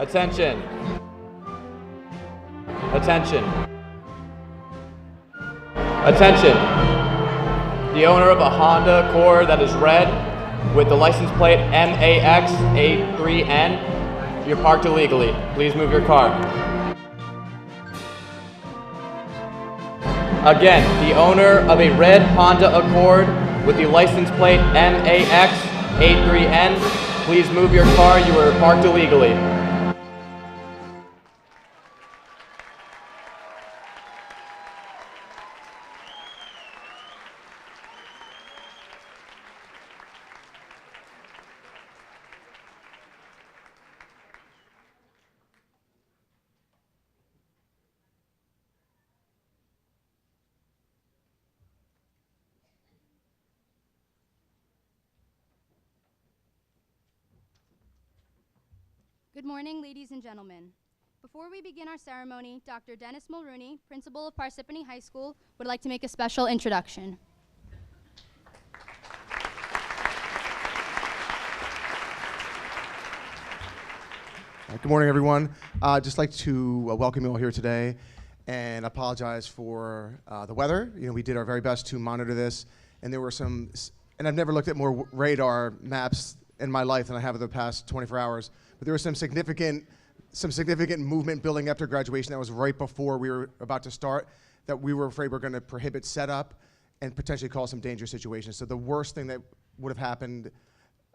Attention. Attention. Attention. The owner of a Honda Accord that is red with the license plate MAX83N, you're parked illegally. Please move your car. Again, the owner of a red Honda Accord with the license plate MAX83N, please move your car. You are parked illegally. Good morning, ladies and gentlemen. Before we begin our ceremony, Dr. Dennis Mulrooney, principal of Parsippany High School, would like to make a special introduction. Good morning, everyone. I'd just like to welcome you all here today and apologize for the weather. You know, we did our very best to monitor this, and there were some, and I've never looked at more radar maps in my life than I have in the past 24 hours. But there was some significant movement building after graduation that was right before we were about to start that we were afraid were going to prohibit setup and potentially cause some dangerous situations. So the worst thing that would have happened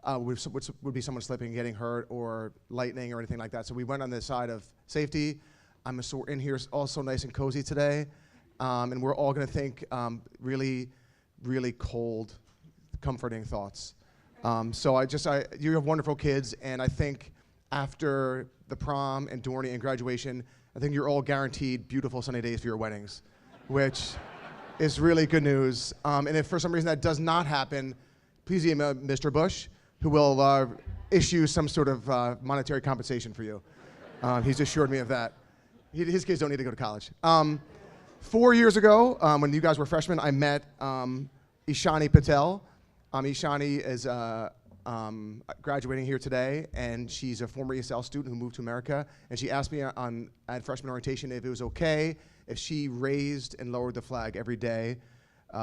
would be someone slipping, getting hurt, or lightning or anything like that. So we went on the side of safety. We're in here also nice and cozy today, and we're all going to think really, really cold, comforting thoughts. So you have wonderful kids, and I think after the prom and Dorney and graduation, I think you're all guaranteed beautiful sunny days for your weddings, which is really good news. And if for some reason that does not happen, please email Mr. Bush, who will issue some sort of monetary compensation for you. He's assured me of that. His kids don't need to go to college. 4 years ago, when you guys were freshmen, I met Ishani Patel. Ishani is graduating here today, and she's a former ESL student who moved to America. And she asked me at freshman orientation if it was okay if she raised and lowered the flag every day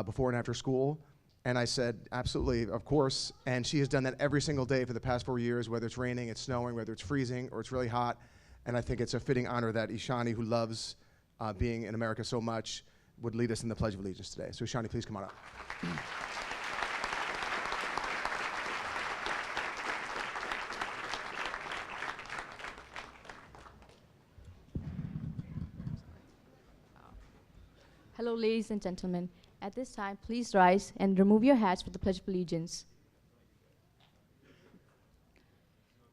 before and after school. And I said, absolutely, of course. And she has done that every single day for the past 4 years, whether it's raining, it's snowing, whether it's freezing, or it's really hot. And I think it's a fitting honor that Ishani, who loves being in America so much, would lead us in the Pledge of Allegiance today. So Ishani, please come on up. Hello, ladies and gentlemen. At this time, please rise and remove your hats for the Pledge of Allegiance.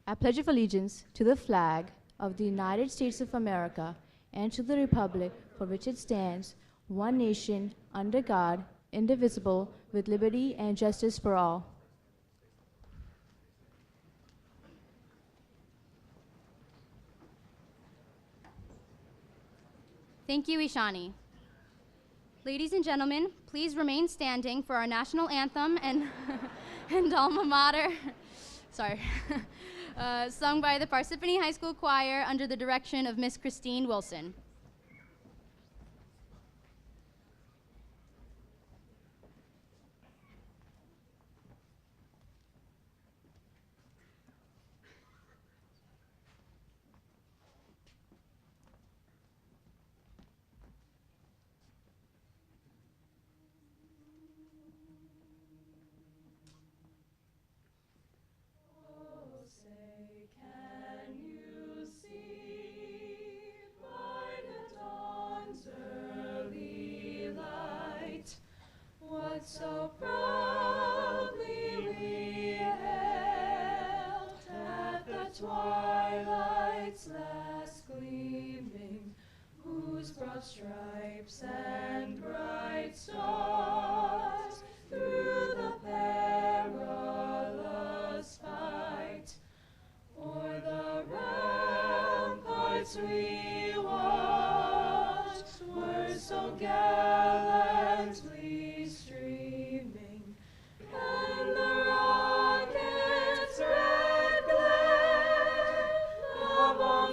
I pledge of allegiance to the flag of the United States of America and to the republic for which it stands, one nation, under God, indivisible, with liberty and justice for all. Thank you, Ishani. Ladies and gentlemen, please remain standing for our national anthem and, and alma mater, sung by the Parsippany High School Choir under the direction of Miss Christine Wilson. So proudly we hailed at the twilight's last gleaming, whose broad stripes and bright stars through the perilous fight o'er the ramparts we watched were so gallantly streaming, and the rocket's red glare above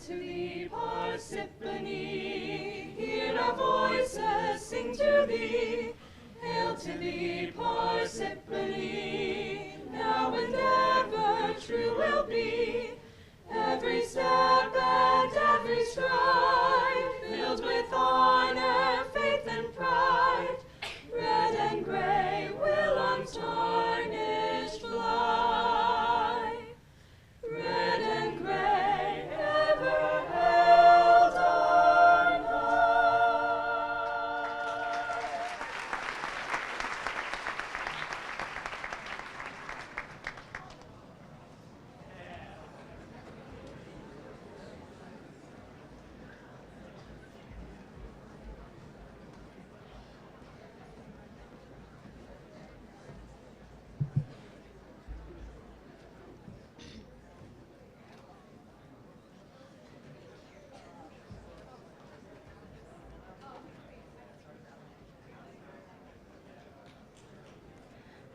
to thee, Parsippany. Hear our voices sing to thee. Hail to thee, Parsippany. Now and ever true will be. Every step and every stride, filled with honor, faith, and pride. Red and gray will untarnished fly. Red and gray ever held on high.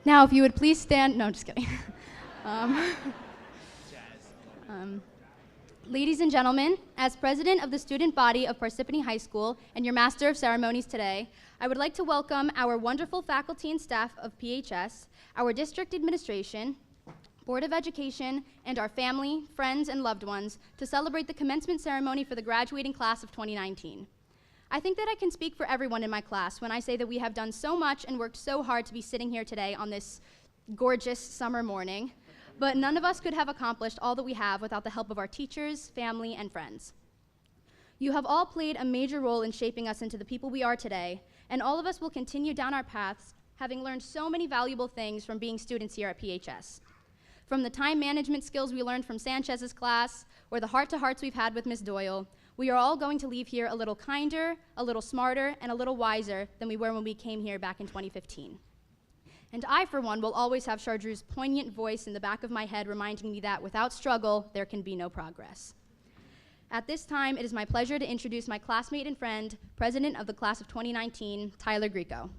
Now, if you would please stand. No, just kidding. Ladies and gentlemen, as president of the student body of Parsippany High School and your master of ceremonies today, I would like to welcome our wonderful faculty and staff of PHS, our district administration, Board of Education, and our family, friends, and loved ones to celebrate the commencement ceremony for the graduating class of 2019. I think that I can speak for everyone in my class when I say that we have done so much and worked so hard to be sitting here today on this gorgeous summer morning, but none of us could have accomplished all that we have without the help of our teachers, family, and friends. You have all played a major role in shaping us into the people we are today, and all of us will continue down our paths, having learned so many valuable things from being students here at PHS. From the time management skills we learned from Sanchez's class, or the heart-to-hearts we've had with Ms. Doyle, we are all going to leave here a little kinder, a little smarter, and a little wiser than we were when we came here back in 2015. And I, for one, will always have Chartreuse' poignant voice in the back of my head reminding me that without struggle, there can be no progress. At this time, it is my pleasure to introduce my classmate and friend, president of the class of 2019, Tyler Greco.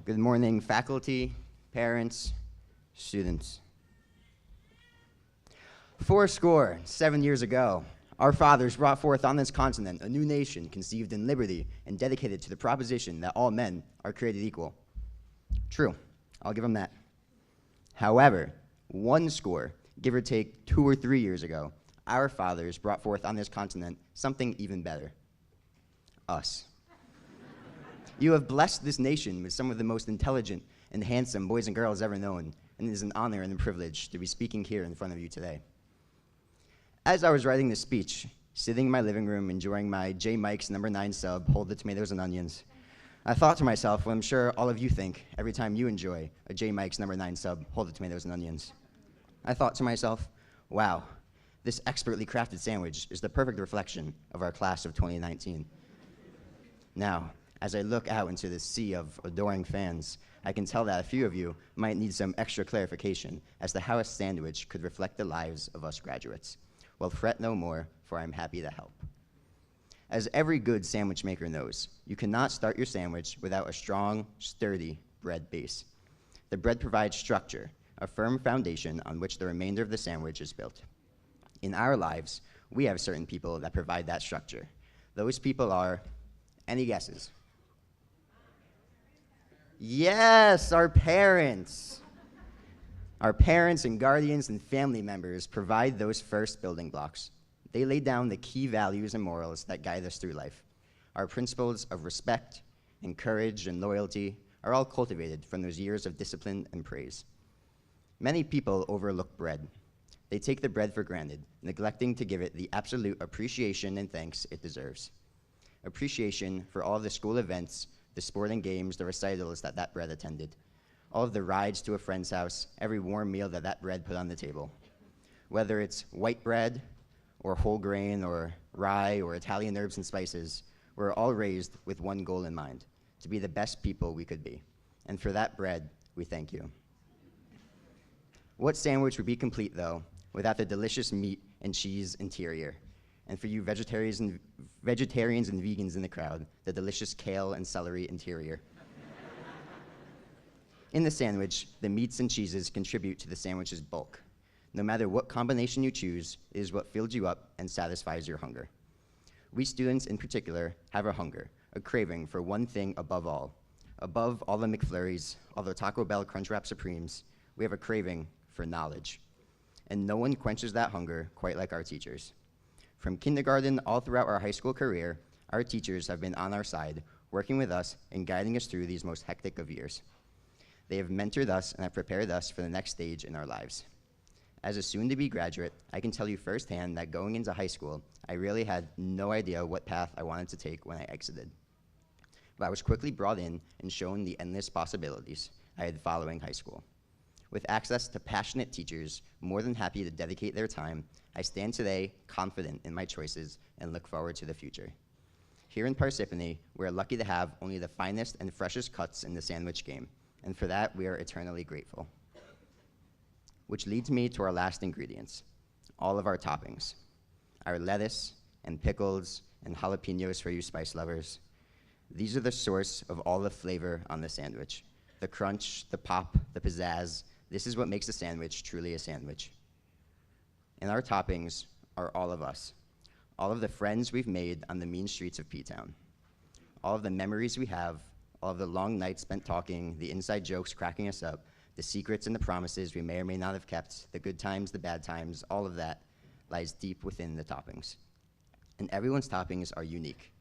Good morning, faculty, parents, students. 7 years ago, our fathers brought forth on this continent a new nation conceived in liberty and dedicated to the proposition that all men are created equal. True, I'll give them that. However, 1 give or take 2 or 3 years ago, our fathers brought forth on this continent something even better. Us. You have blessed this nation with some of the most intelligent and handsome boys and girls ever known, and it is an honor and a privilege to be speaking here in front of you today. As I was writing this speech, sitting in my living room enjoying my J. Mike's No. 9 sub, Hold the Tomatoes and Onions, I thought to myself, what I'm sure all of you think every time you enjoy a J. Mike's No. 9 sub, Hold the Tomatoes and Onions. I thought to myself, wow, this expertly crafted sandwich is the perfect reflection of our class of 2019. Now, as I look out into this sea of adoring fans, I can tell that a few of you might need some extra clarification as to how a sandwich could reflect the lives of us graduates. Well, fret no more, for I'm happy to help. As every good sandwich maker knows, you cannot start your sandwich without a strong, sturdy bread base. The bread provides structure, a firm foundation on which the remainder of the sandwich is built. In our lives, we have certain people that provide that structure. Those people are, any guesses? Yes, our parents. Our parents and guardians and family members provide those first building blocks. They lay down the key values and morals that guide us through life. Our principles of respect and courage and loyalty are all cultivated from those years of discipline and praise. Many people overlook bread. They take the bread for granted, neglecting to give it the absolute appreciation and thanks it deserves. Appreciation for all the school events, the sporting games, the recitals that bread attended, all of the rides to a friend's house, every warm meal that bread put on the table. Whether it's white bread, or whole grain, or rye, or Italian herbs and spices, we're all raised with one goal in mind, to be the best people we could be. And for that bread, we thank you. What sandwich would be complete, though, without the delicious meat and cheese interior? And for you vegetarians and vegans in the crowd, the delicious kale and celery interior. In the sandwich, the meats and cheeses contribute to the sandwich's bulk. No matter what combination you choose, it is what fills you up and satisfies your hunger. We students in particular have a hunger, a craving for one thing above all. Above all the McFlurries, all the Taco Bell Crunchwrap Supremes, we have a craving for knowledge. And no one quenches that hunger quite like our teachers. From kindergarten all throughout our high school career, our teachers have been on our side, working with us and guiding us through these most hectic of years. They have mentored us and have prepared us for the next stage in our lives. As a soon-to-be graduate, I can tell you firsthand that going into high school, I really had no idea what path I wanted to take when I exited. But I was quickly brought in and shown the endless possibilities I had following high school. With access to passionate teachers, more than happy to dedicate their time, I stand today confident in my choices and look forward to the future. Here in Parsippany, we're lucky to have only the finest and freshest cuts in the sandwich game, and for that, we are eternally grateful. Which leads me to our last ingredients, all of our toppings. Our lettuce and pickles and jalapenos for you spice lovers. These are the source of all the flavor on the sandwich. The crunch, the pop, the pizzazz. This is what makes a sandwich truly a sandwich. And our toppings are all of us. All of the friends we've made on the mean streets of P-Town. All of the memories we have, all of the long nights spent talking, the inside jokes cracking us up, the secrets and the promises we may or may not have kept, the good times, the bad times, all of that lies deep within the toppings. And everyone's toppings are unique.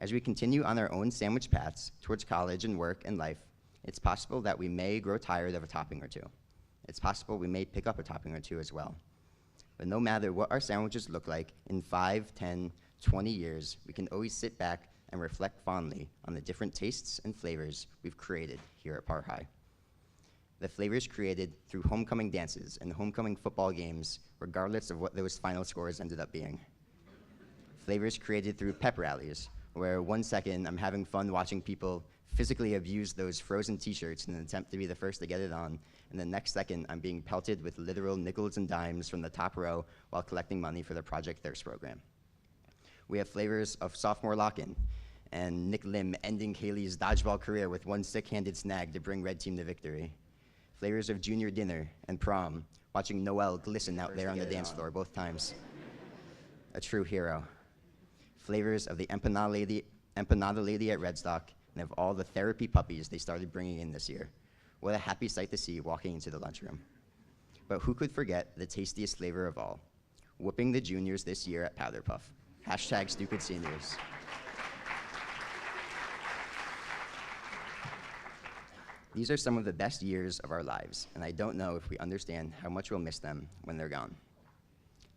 As we continue on our own sandwich paths towards college and work and life, it's possible that we may grow tired of a topping or two. It's possible we may pick up a topping or two as well. But no matter what our sandwiches look like in 5, 10, 20 years, we can always sit back and reflect fondly on the different tastes and flavors we've created here at Par High. The flavors created through homecoming dances and homecoming football games, regardless of what those final scores ended up being. Flavors created through pep rallies, where 1 second I'm having fun watching people physically abuse those frozen t-shirts in an attempt to be the first to get it on, and the next second I'm being pelted with literal nickels and dimes from the top row while collecting money for the Project Thirst program. We have flavors of sophomore lock-in, and Nick Lim ending Haley's dodgeball career with one sick-handed snag to bring Red Team to victory. Flavors of junior dinner and prom, watching Noel glisten out there on the dance floor both times. A true hero. Flavors of the empanada lady at Redstock, and of all the therapy puppies they started bringing in this year. What a happy sight to see walking into the lunchroom. But who could forget the tastiest flavor of all? Whooping the juniors this year at Powder Puff. Hashtag stupid seniors. These are some of the best years of our lives, and I don't know if we understand how much we'll miss them when they're gone.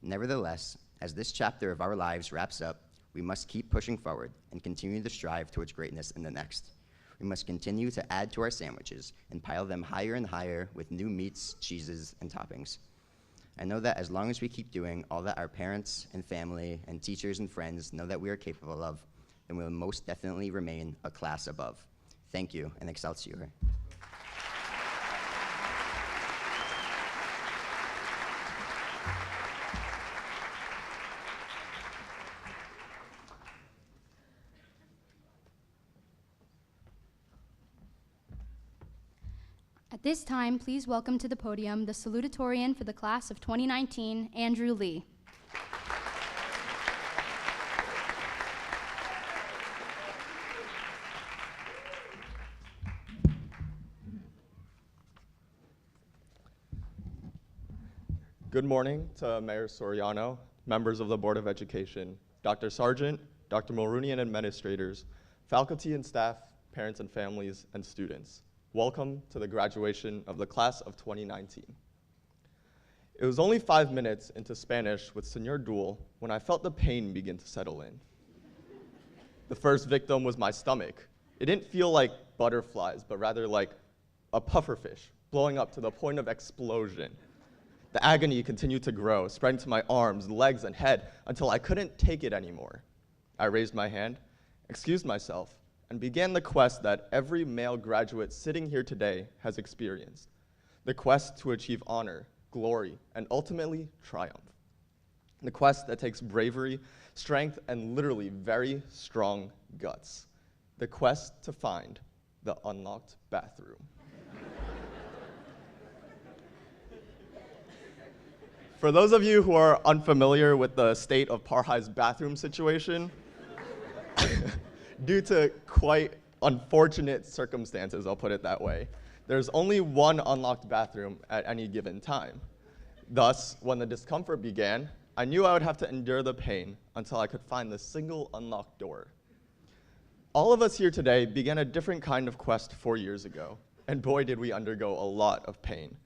Nevertheless, as this chapter of our lives wraps up, we must keep pushing forward and continue to strive towards greatness in the next. We must continue to add to our sandwiches and pile them higher and higher with new meats, cheeses, and toppings. I know that as long as we keep doing all that our parents and family and teachers and friends know that we are capable of, then we will most definitely remain a class above. Thank you, and Excelsior. At this time, please welcome to the podium the Salutatorian for the class of 2019, Andrew Lee. Good morning to Mayor Soriano, members of the Board of Education, Dr. Sargent, Dr. Mulrooney and administrators, faculty and staff, parents and families, and students. Welcome to the graduation of the class of 2019. It was only 5 minutes into Spanish with Señor Duel when I felt the pain begin to settle in. The first victim was my stomach. It didn't feel like butterflies, but rather like a pufferfish blowing up to the point of explosion. The agony continued to grow, spreading to my arms, legs, and head until I couldn't take it anymore. I raised my hand, excused myself, and began the quest that every male graduate sitting here today has experienced, the quest to achieve honor, glory, and ultimately triumph. The quest that takes bravery, strength, and literally very strong guts. The quest to find the unlocked bathroom. For those of you who are unfamiliar with the state of Parhi's bathroom situation, due to quite unfortunate circumstances, I'll put it that way, there's only one unlocked bathroom at any given time. Thus, when the discomfort began, I knew I would have to endure the pain until I could find the single unlocked door. All of us here today began a different kind of quest 4 years ago, and boy did we undergo a lot of pain.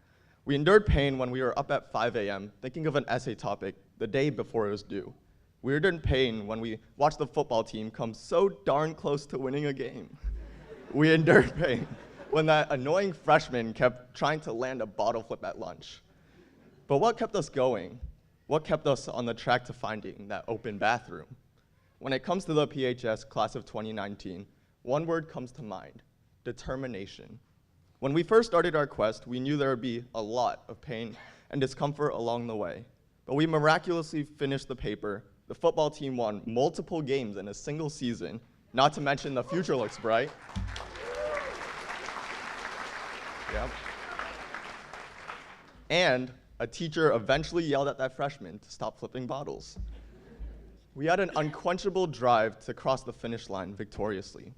We endured pain when we were up at 5 a.m. thinking of an essay topic the day before it was due. We endured pain when we watched the football team come so darn close to winning a game. We endured pain when that annoying freshman kept trying to land a bottle flip at lunch. But what kept us going? What kept us on the track to finding that open bathroom? When it comes to the PHS class of 2019, one word comes to mind: determination. When we first started our quest, we knew there would be a lot of pain and discomfort along the way, but we miraculously finished the paper. The football team won multiple games in a single season, not to mention the future looks bright. Yep. And a teacher eventually yelled at that freshman to stop flipping bottles. We had an unquenchable drive to cross the finish line victoriously.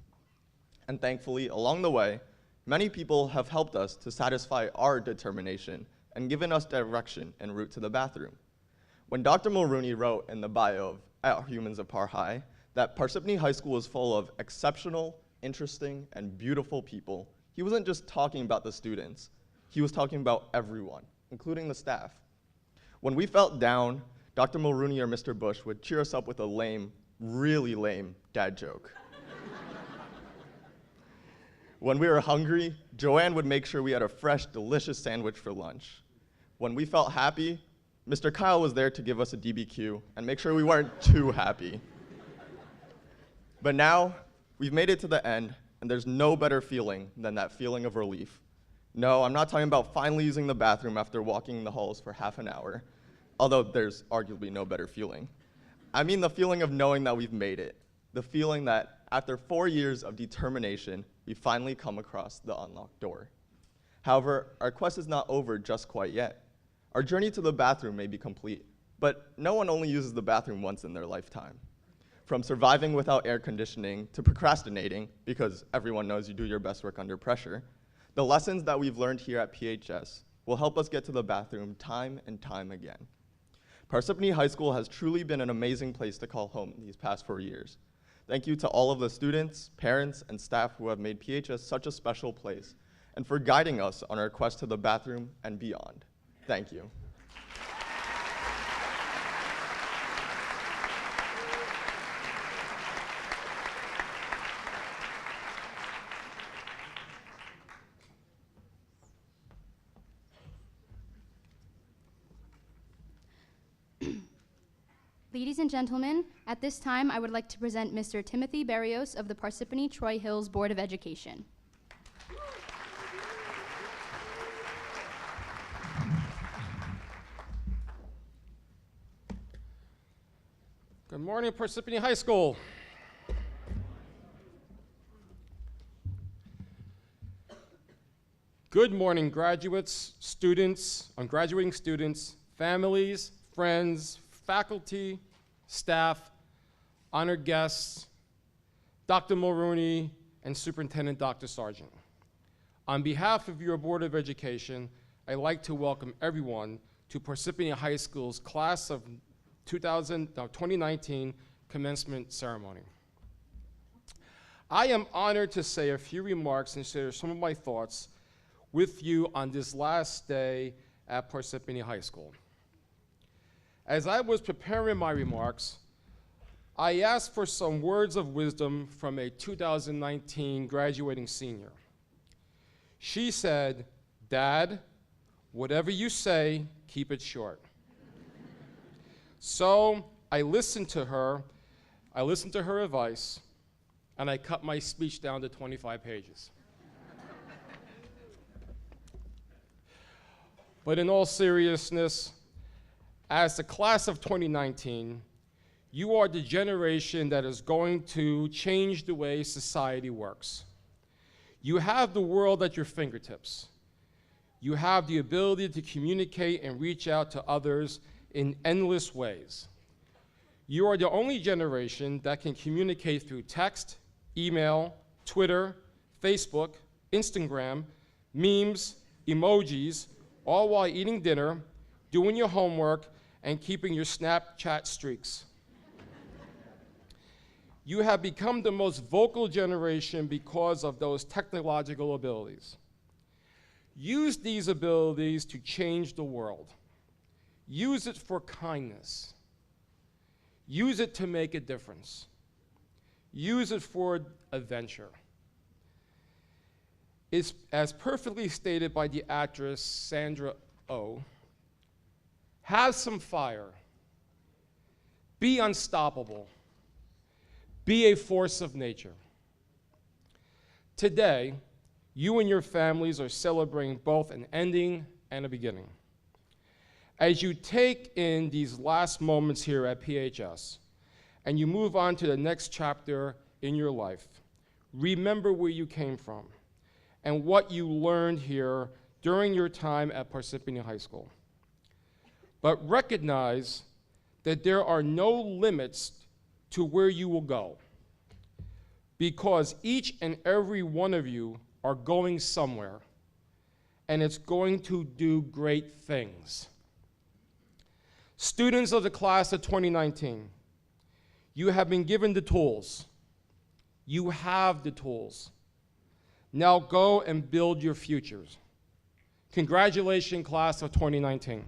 And thankfully, along the way, many people have helped us to satisfy our determination and given us direction en route to the bathroom. When Dr. Mulrooney wrote in the bio at Humans of Parhi that Parsippany High School is full of exceptional, interesting, and beautiful people, he wasn't just talking about the students. He was talking about everyone, including the staff. When we felt down, Dr. Mulrooney or Mr. Bush would cheer us up with a lame, really lame dad joke. When we were hungry, Joanne would make sure we had a fresh, delicious sandwich for lunch. When we felt happy, Mr. Kyle was there to give us a DBQ and make sure we weren't too happy. But now, we've made it to the end, and there's no better feeling than that feeling of relief. No, I'm not talking about finally using the bathroom after walking the halls for half an hour, although there's arguably no better feeling. I mean the feeling of knowing that we've made it, the feeling that after 4 years of determination, we finally come across the unlocked door. However, our quest is not over just quite yet. Our journey to the bathroom may be complete, but no one only uses the bathroom once in their lifetime. From surviving without air conditioning to procrastinating, because everyone knows you do your best work under pressure, the lessons that we've learned here at PHS will help us get to the bathroom time and time again. Parsippany High School has truly been an amazing place to call home these past 4 years. Thank you to all of the students, parents, and staff who have made PHS such a special place, and for guiding us on our quest to the bathroom and beyond. Thank you. Ladies and gentlemen, at this time, I would like to present Mr. Timothy Barrios of the Parsippany Troy Hills Board of Education. Good morning, Parsippany High School. Good morning, graduates, students, graduating students, families, friends, faculty, staff, honored guests, Dr. Mulrooney, and Superintendent Dr. Sargent. On behalf of your Board of Education, I'd like to welcome everyone to Parsippany High School's class of 2019 commencement ceremony. I am honored to say a few remarks and share some of my thoughts with you on this last day at Parsippany High School. As I was preparing my remarks, I asked for some words of wisdom from a 2019 graduating senior. She said, "Dad, whatever you say, keep it short." So I listened to her advice, and I cut my speech down to 25 pages. But in all seriousness, As the class of 2019, you are the generation that is going to change the way society works. You have the world at your fingertips. You have the ability to communicate and reach out to others in endless ways. You are the only generation that can communicate through text, email, Twitter, Facebook, Instagram, memes, emojis, all while eating dinner, doing your homework, and keeping your Snapchat streaks. You have become the most vocal generation because of those technological abilities. Use these abilities to change the world. Use it for kindness. Use it to make a difference. Use it for adventure. It's as perfectly stated by the actress Sandra Oh. Have some fire. Be unstoppable. Be a force of nature. Today, you and your families are celebrating both an ending and a beginning. As you take in these last moments here at PHS, and you move on to the next chapter in your life, remember where you came from and what you learned here during your time at Parsippany High School. But recognize that there are no limits to where you will go, because each and every one of you are going somewhere, and it's going to do great things. Students of the class of 2019, you have been given the tools. You have the tools. Now go and build your futures. Congratulations, class of 2019.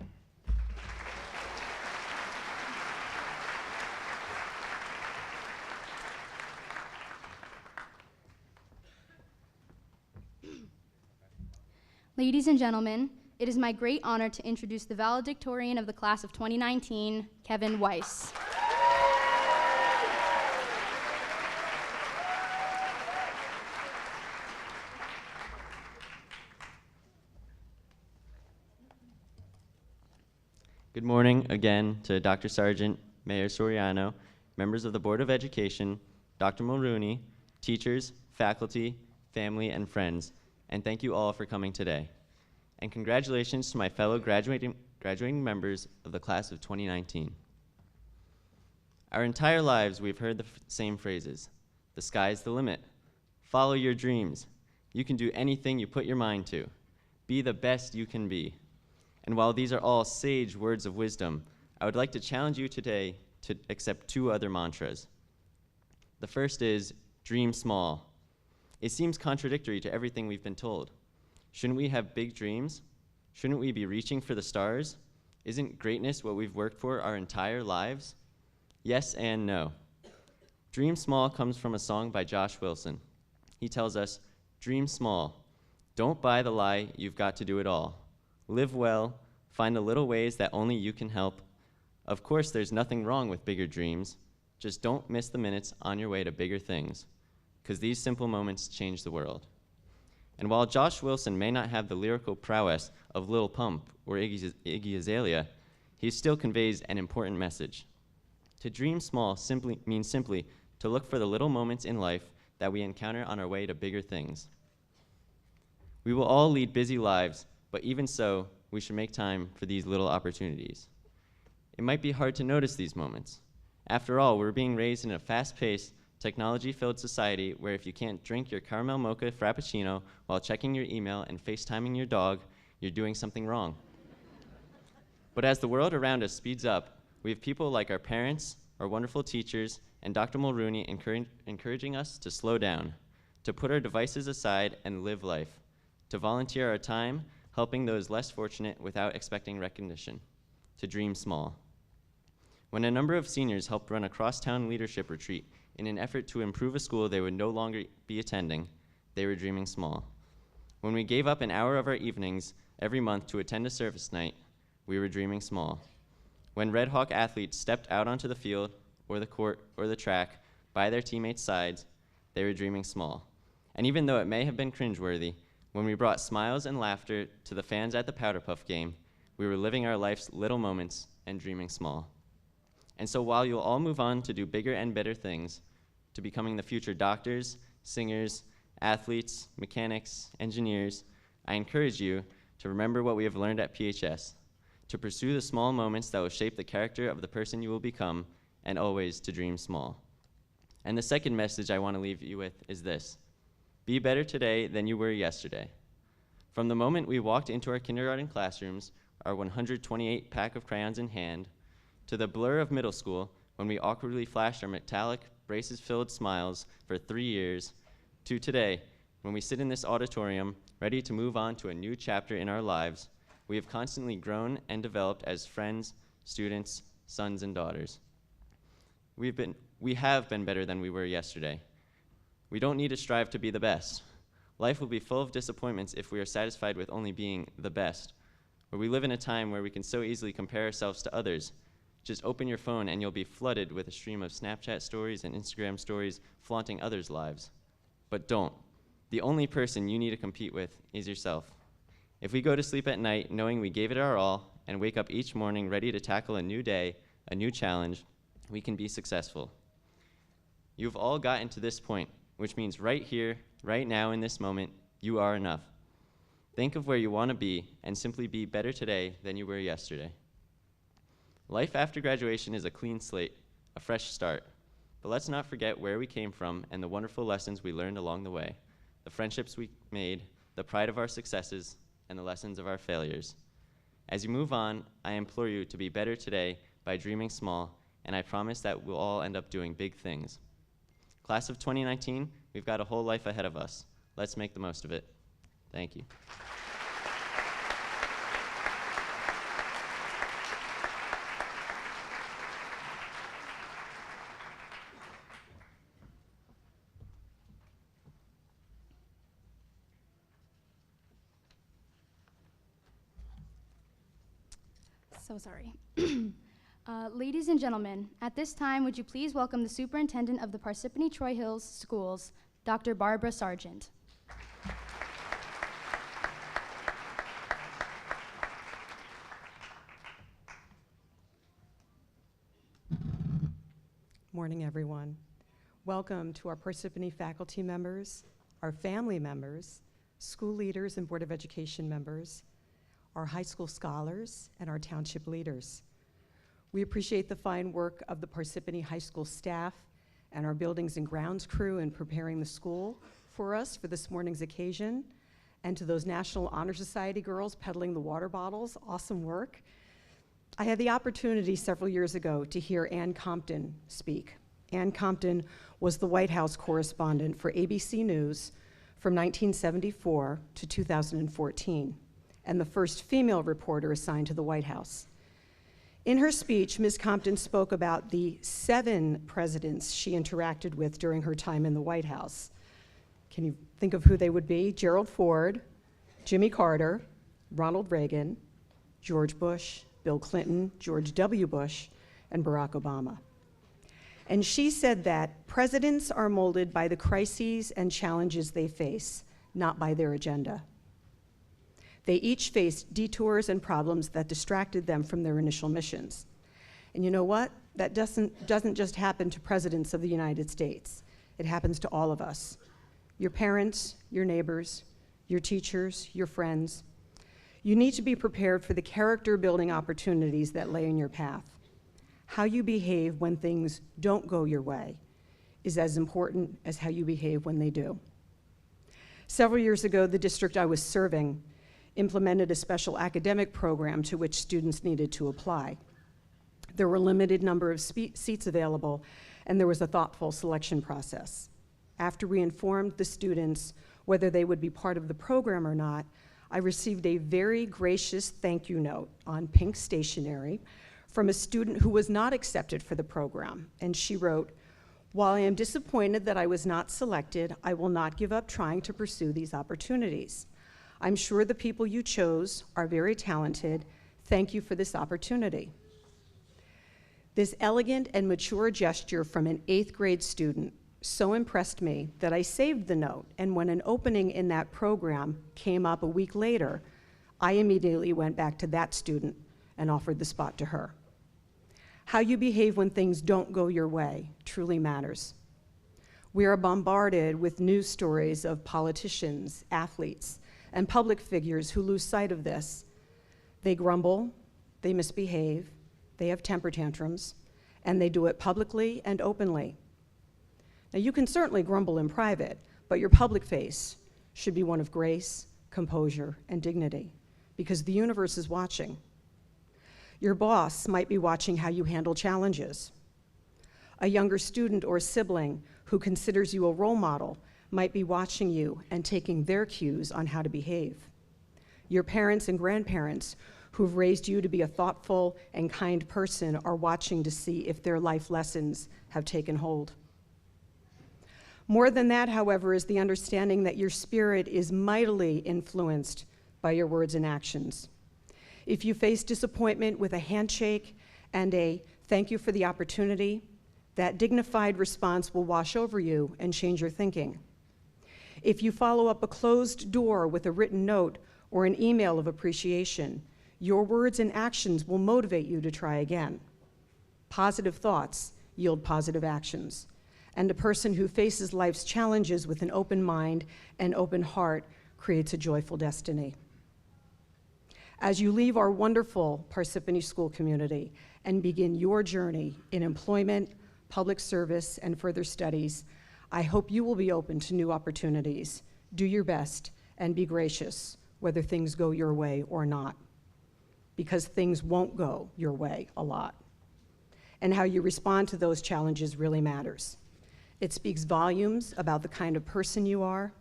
Ladies and gentlemen, it is my great honor to introduce the valedictorian of the class of 2019, Kevin Weiss. Good morning again to Dr. Sargent, Mayor Soriano, members of the Board of Education, Dr. Mulrooney, teachers, faculty, family, and friends, and thank you all for coming today. And congratulations to my fellow graduating members of the class of 2019. Our entire lives, we've heard the same phrases. The sky's the limit. Follow your dreams. You can do anything you put your mind to. Be the best you can be. And while these are all sage words of wisdom, I would like to challenge you today to accept two other mantras. The first is, dream small. It seems contradictory to everything we've been told. Shouldn't we have big dreams? Shouldn't we be reaching for the stars? Isn't greatness what we've worked for our entire lives? Yes and no. Dream small comes from a song by Josh Wilson. He tells us, dream small. Don't buy the lie, you've got to do it all. Live well, find the little ways that only you can help. Of course, there's nothing wrong with bigger dreams. Just don't miss the minutes on your way to bigger things, because these simple moments change the world. And while Josh Wilson may not have the lyrical prowess of Lil Pump or Iggy Azalea, he still conveys an important message. To dream small means simply to look for the little moments in life that we encounter on our way to bigger things. We will all lead busy lives, but even so, we should make time for these little opportunities. It might be hard to notice these moments. After all, we're being raised in a fast-paced, technology-filled society where if you can't drink your caramel mocha frappuccino while checking your email and FaceTiming your dog, you're doing something wrong. But as the world around us speeds up, we have people like our parents, our wonderful teachers, and Dr. Mulrooney encouraging us to slow down, to put our devices aside and live life, to volunteer our time, helping those less fortunate without expecting recognition, to dream small. When a number of seniors helped run a crosstown leadership retreat in an effort to improve a school they would no longer be attending, they were dreaming small. When we gave up an hour of our evenings every month to attend a service night, we were dreaming small. When Red Hawk athletes stepped out onto the field or the court or the track by their teammates' sides, they were dreaming small. And even though it may have been cringeworthy, when we brought smiles and laughter to the fans at the Powder Puff game, we were living our life's little moments and dreaming small. And so while you'll all move on to do bigger and better things, to becoming the future doctors, singers, athletes, mechanics, engineers, I encourage you to remember what we have learned at PHS, to pursue the small moments that will shape the character of the person you will become, and always to dream small. And the second message I want to leave you with is this: be better today than you were yesterday. From the moment we walked into our kindergarten classrooms, our 128 pack of crayons in hand, to the blur of middle school when we awkwardly flashed our metallic, braces-filled smiles for 3 years, to today when we sit in this auditorium ready to move on to a new chapter in our lives, we have constantly grown and developed as friends, students, sons, and daughters. We have been better than we were yesterday. We don't need to strive to be the best. Life will be full of disappointments if we are satisfied with only being the best. But we live in a time where we can so easily compare ourselves to others. Just open your phone and you'll be flooded with a stream of Snapchat stories and Instagram stories flaunting others' lives. But don't. The only person you need to compete with is yourself. If we go to sleep at night knowing we gave it our all and wake up each morning ready to tackle a new day, a new challenge, we can be successful. You've all gotten to this point, which means right here, right now in this moment, you are enough. Think of where you want to be and simply be better today than you were yesterday. Life after graduation is a clean slate, a fresh start. But let's not forget where we came from and the wonderful lessons we learned along the way, the friendships we made, the pride of our successes, and the lessons of our failures. As you move on, I implore you to be better today by dreaming small, and I promise that we'll all end up doing big things. Class of 2019, we've got a whole life ahead of us. Let's make the most of it. Thank you. So sorry. Ladies and gentlemen, at this time, would you please welcome the Superintendent of the Parsippany Troy Hills Schools, Dr. Barbara Sargent. Morning, everyone. Welcome to our Parsippany faculty members, our family members, school leaders and Board of Education members, our high school scholars, and our township leaders. We appreciate the fine work of the Parsippany High School staff and our buildings and grounds crew in preparing the school for us for this morning's occasion. And to those National Honor Society girls peddling the water bottles, awesome work. I had the opportunity several years ago to hear Ann Compton speak. Ann Compton was the White House correspondent for ABC News from 1974 to 2014, and the first female reporter assigned to the White House. In her speech, Ms. Compton spoke about the 7 presidents she interacted with during her time in the White House. Can you think of who they would be? Gerald Ford, Jimmy Carter, Ronald Reagan, George Bush, Bill Clinton, George W. Bush, and Barack Obama. And she said that presidents are molded by the crises and challenges they face, not by their agenda. They each faced detours and problems that distracted them from their initial missions. And you know what? That doesn't just happen to presidents of the United States. It happens to all of us. Your parents, your neighbors, your teachers, your friends. You need to be prepared for the character-building opportunities that lay in your path. How you behave when things don't go your way is as important as how you behave when they do. Several years ago, the district I was serving implemented a special academic program to which students needed to apply. There were a limited number of seats available, and there was a thoughtful selection process. After we informed the students whether they would be part of the program or not, I received a very gracious thank you note on pink stationery from a student who was not accepted for the program, and she wrote, "While I am disappointed that I was not selected, I will not give up trying to pursue these opportunities. I'm sure the people you chose are very talented. Thank you for this opportunity." This elegant and mature gesture from an 8th grade student so impressed me that I saved the note, and when an opening in that program came up a week later, I immediately went back to that student and offered the spot to her. How you behave when things don't go your way truly matters. We are bombarded with news stories of politicians, athletes, and public figures who lose sight of this. They grumble, they misbehave, they have temper tantrums, and they do it publicly and openly. Now, you can certainly grumble in private, but your public face should be one of grace, composure, and dignity, because the universe is watching. Your boss might be watching how you handle challenges. A younger student or sibling who considers you a role model might be watching you and taking their cues on how to behave. Your parents and grandparents who've raised you to be a thoughtful and kind person are watching to see if their life lessons have taken hold. More than that, however, is the understanding that your spirit is mightily influenced by your words and actions. If you face disappointment with a handshake and a thank you for the opportunity, that dignified response will wash over you and change your thinking. If you follow up a closed door with a written note or an email of appreciation, your words and actions will motivate you to try again. Positive thoughts yield positive actions, and a person who faces life's challenges with an open mind and open heart creates a joyful destiny. As you leave our wonderful Parsippany School community and begin your journey in employment, public service, and further studies, I hope you will be open to new opportunities. Do your best and be gracious, whether things go your way or not, because things won't go your way a lot. And how you respond to those challenges really matters. It speaks volumes about the kind of person you are.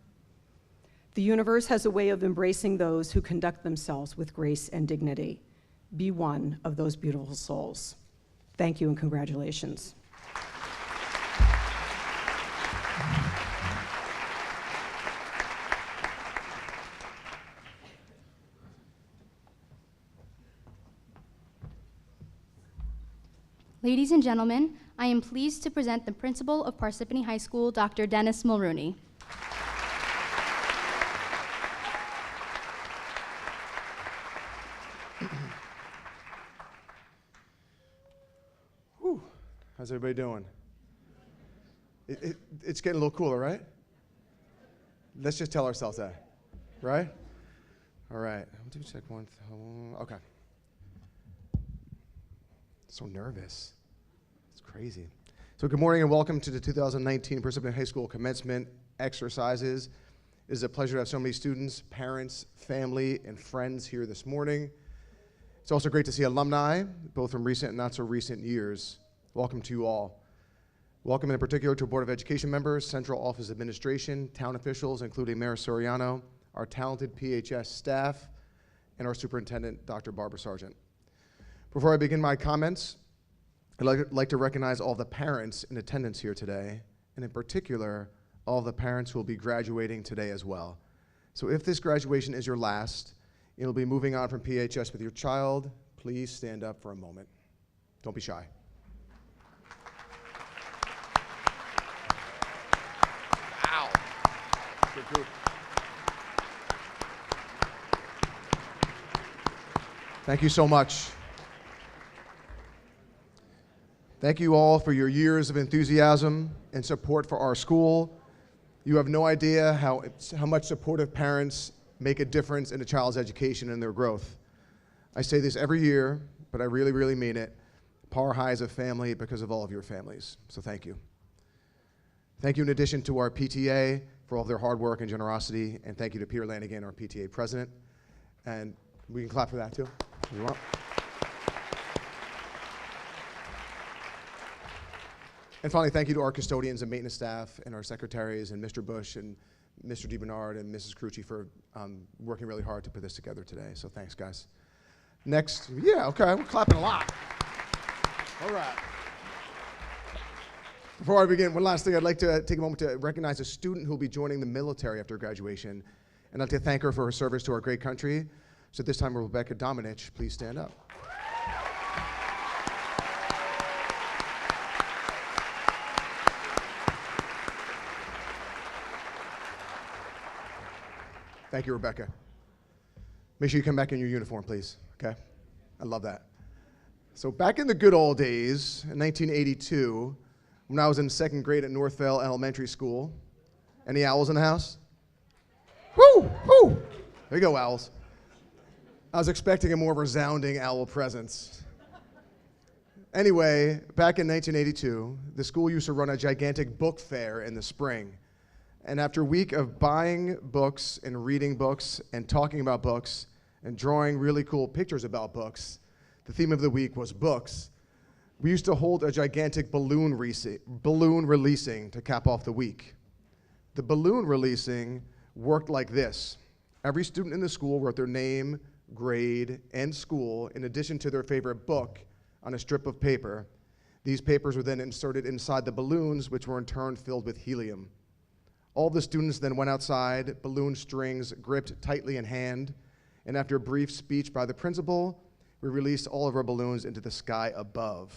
The universe has a way of embracing those who conduct themselves with grace and dignity. Be one of those beautiful souls. Thank you and congratulations. Ladies and gentlemen, I am pleased to present the principal of Parsippany High School, Dr. Dennis Mulrooney. Whew. How's everybody doing? It's getting a little cooler, right? Let's just tell ourselves that, right? All right. Do check one. Okay. So nervous. It's crazy. So good morning and welcome to the 2019 Parsippany High School commencement exercises. It is a pleasure to have so many students, parents, family, and friends here this morning. It's also great to see alumni, both from recent and not so recent years. Welcome to you all. Welcome in particular to Board of Education members, Central Office Administration, town officials, including Mayor Soriano, our talented PHS staff, and our Superintendent, Dr. Barbara Sargent. Before I begin my comments, I'd like to recognize all the parents in attendance here today, and in particular, all the parents who will be graduating today as well. So if this graduation is your last, you'll be moving on from PHS with your child, please stand up for a moment. Don't be shy. Wow. Good group. Thank you so much. Thank you all for your years of enthusiasm and support for our school. You have no idea how much supportive parents make a difference in a child's education and their growth. I say this every year, but I really, really mean it. Par High is a family because of all of your families, so thank you. Thank you in addition to our PTA for all of their hard work and generosity, and thank you to Peter Lanigan, our PTA president. And we can clap for that too, if you want. And finally, thank you to our custodians and maintenance staff and our secretaries and Mr. Bush and Mr. DiBernard and Mrs. Crucci for working really hard to put this together today. So thanks, guys. Next, yeah, okay, we're clapping a lot. All right. Before I begin, one last thing, I'd like to take a moment to recognize a student who will be joining the military after graduation. And I'd like to thank her for her service to our great country. So at this time, Rebecca Dominich, please stand up. Thank you, Rebecca. Make sure you come back in your uniform, please, okay? I love that. So back in the good old days, in 1982, when I was in second grade at Northvale Elementary School, any owls in the house? Woo! Woo! There you go, owls. I was expecting a more resounding owl presence. Anyway, back in 1982, the school used to run a gigantic book fair in the spring. And after a week of buying books and reading books and talking about books and drawing really cool pictures about books, the theme of the week was books. We used to hold a gigantic balloon releasing to cap off the week. The balloon releasing worked like this. Every student in the school wrote their name, grade, and school in addition to their favorite book on a strip of paper. These papers were then inserted inside the balloons, which were in turn filled with helium. All the students then went outside, balloon strings gripped tightly in hand, and after a brief speech by the principal, we released all of our balloons into the sky above.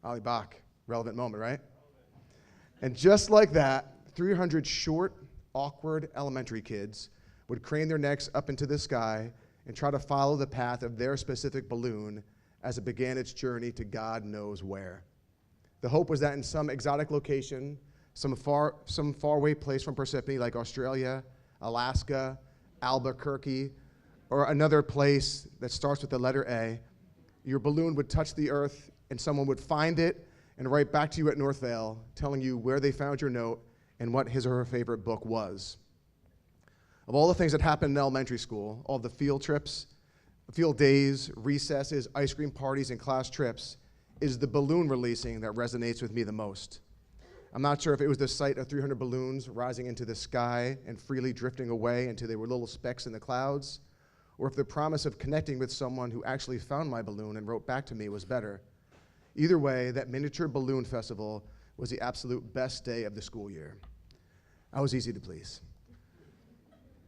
Ali Bach, relevant moment, right? And just like that, 300 short, awkward elementary kids would crane their necks up into the sky and try to follow the path of their specific balloon as it began its journey to God knows where. The hope was that in some exotic location, some faraway place from Parsippany, like Australia, Alaska, Albuquerque, or another place that starts with the letter A, your balloon would touch the earth and someone would find it and write back to you at Northvale, telling you where they found your note and what his or her favorite book was. Of all the things that happened in elementary school, all the field trips, field days, recesses, ice cream parties, and class trips, is the balloon releasing that resonates with me the most. I'm not sure if it was the sight of 300 balloons rising into the sky and freely drifting away until they were little specks in the clouds, or if the promise of connecting with someone who actually found my balloon and wrote back to me was better. Either way, that miniature balloon festival was the absolute best day of the school year. I was easy to please.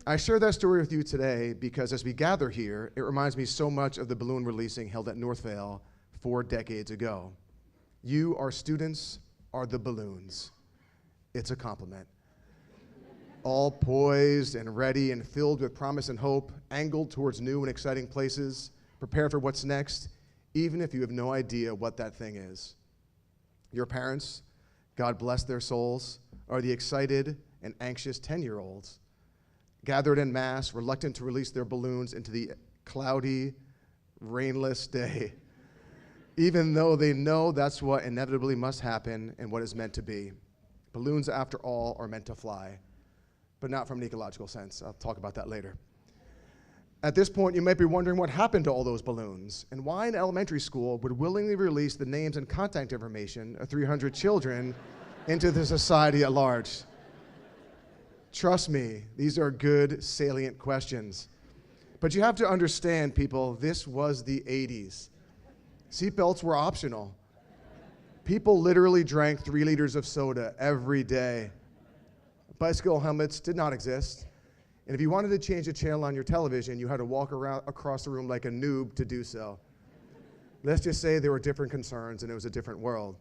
I share that story with you today because as we gather here, it reminds me so much of the balloon releasing held at Northvale 4 decades ago. You, our students, are the balloons. It's a compliment. All poised and ready and filled with promise and hope, angled towards new and exciting places, prepared for what's next, even if you have no idea what that thing is. Your parents, God bless their souls, are the excited and anxious 10-year-olds, gathered en masse, reluctant to release their balloons into the cloudy, rainless day, even though they know that's what inevitably must happen and what is meant to be. Balloons, after all, are meant to fly, but not from an ecological sense. I'll talk about that later. At this point, you might be wondering what happened to all those balloons and why an elementary school would willingly release the names and contact information of 300 children into the society at large. Trust me, these are good, salient questions. But you have to understand, people, this was the 80s. Seatbelts were optional. People literally drank 3 liters of soda every day. Bicycle helmets did not exist. And if you wanted to change the channel on your television, you had to walk around across the room like a noob to do so. Let's just say there were different concerns and it was a different world.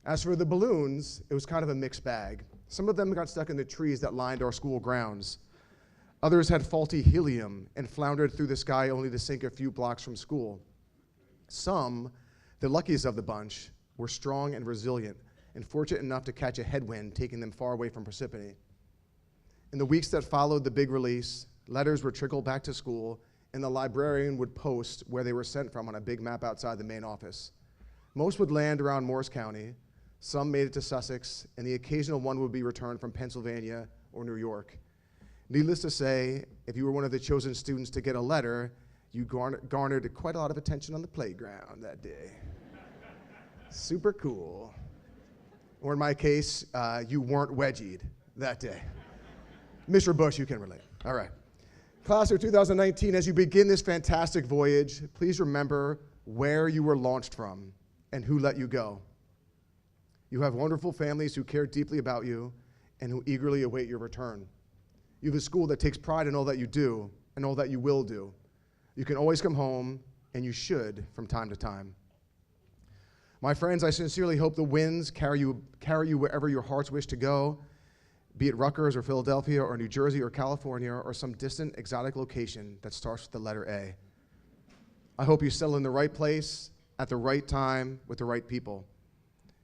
As for the balloons, it was kind of a mixed bag. Some of them got stuck in the trees that lined our school grounds. Others had faulty helium and floundered through the sky only to sink a few blocks from school. Some, the luckiest of the bunch, were strong and resilient and fortunate enough to catch a headwind taking them far away from Parsippany. In the weeks that followed the big release, letters were trickled back to school and the librarian would post where they were sent from on a big map outside the main office. Most would land around Morris County, some made it to Sussex, and the occasional one would be returned from Pennsylvania or New York. Needless to say, if you were one of the chosen students to get a letter, you garnered quite a lot of attention on the playground that day. Super cool. Or in my case, you weren't wedgied that day. Mr. Bush, you can relate. All right. Class of 2019, as you begin this fantastic voyage, please remember where you were launched from and who let you go. You have wonderful families who care deeply about you and who eagerly await your return. You have a school that takes pride in all that you do and all that you will do. You can always come home, and you should from time to time. My friends, I sincerely hope the winds carry you wherever your hearts wish to go, be it Rutgers or Philadelphia or New Jersey or California or some distant exotic location that starts with the letter A. I hope you settle in the right place at the right time with the right people.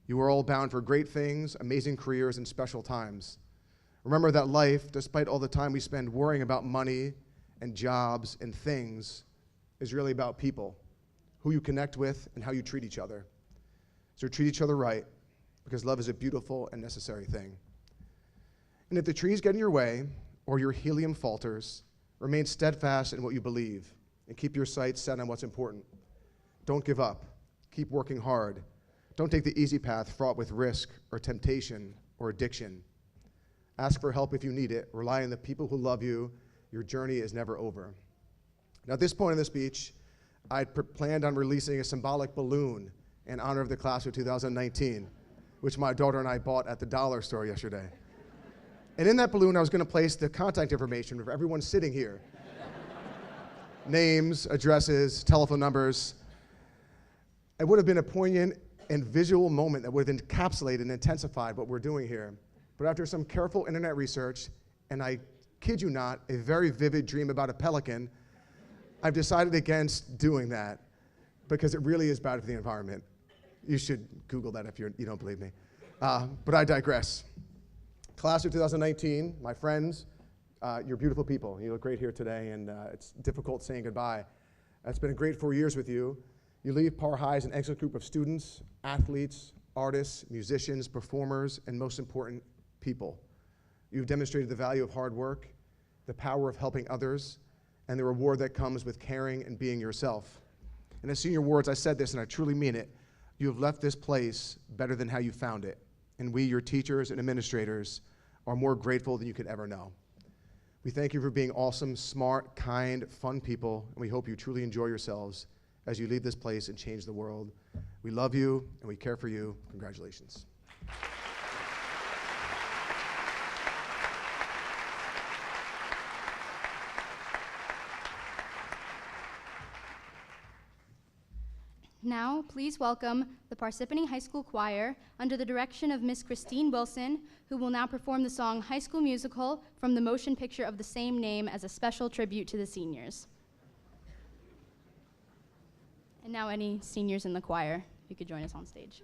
You are all bound for great things, amazing careers, and special times. Remember that life, despite all the time we spend worrying about money and jobs and things, is really about people, who you connect with and how you treat each other. So treat each other right, because love is a beautiful and necessary thing. And if the trees get in your way or your helium falters, remain steadfast in what you believe and keep your sights set on what's important. Don't give up. Keep working hard. Don't take the easy path fraught with risk or temptation or addiction. Ask for help if you need it. Rely on the people who love you. Your journey is never over. Now, at this point in the speech, I planned on releasing a symbolic balloon in honor of the class of 2019, which my daughter and I bought at the dollar store yesterday. And in that balloon, I was going to place the contact information of everyone sitting here. Names, addresses, telephone numbers. It would have been a poignant and visual moment that would have encapsulated and intensified what we're doing here. But after some careful internet research, and I kid you not, a very vivid dream about a pelican, I've decided against doing that because it really is bad for the environment. You should Google that if you don't believe me. But I digress. Class of 2019, my friends, you're beautiful people. You look great here today, and it's difficult saying goodbye. It's been a great 4 years with you. You leave Par High as an excellent group of students, athletes, artists, musicians, performers, and most important, people. You've demonstrated the value of hard work, the power of helping others, and the reward that comes with caring and being yourself. And as senior awards, I said this, and I truly mean it. You have left this place better than how you found it. And we, your teachers and administrators, are more grateful than you could ever know. We thank you for being awesome, smart, kind, fun people, and we hope you truly enjoy yourselves as you leave this place and change the world. We love you, and we care for you. Congratulations. Now, please welcome the Parsippany High School Choir under the direction of Miss Christine Wilson, who will now perform the song High School Musical from the motion picture of the same name as a special tribute to the seniors. And now any seniors in the choir, if you could join us on stage.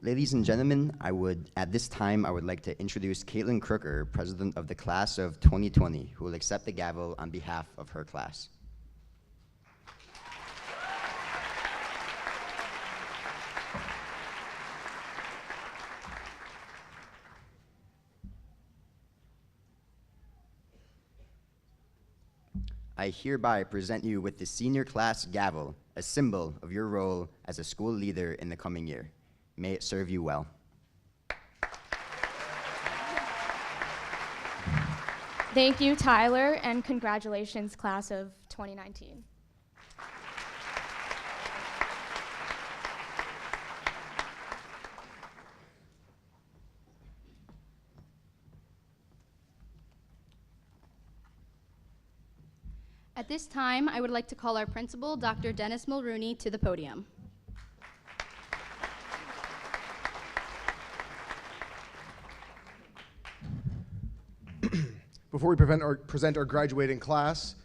Ladies and gentlemen, at this time, I would like to introduce Caitlin Crooker, president of the class of 2020, who will accept the gavel on behalf of her class. I hereby present you with the senior class gavel, a symbol of your role as a school leader in the coming year. May it serve you well. Thank you, Tyler, and congratulations, class of 2019. At this time, I would like to call our principal, Dr. Dennis Mulrooney, to the podium. Before we present our graduating class,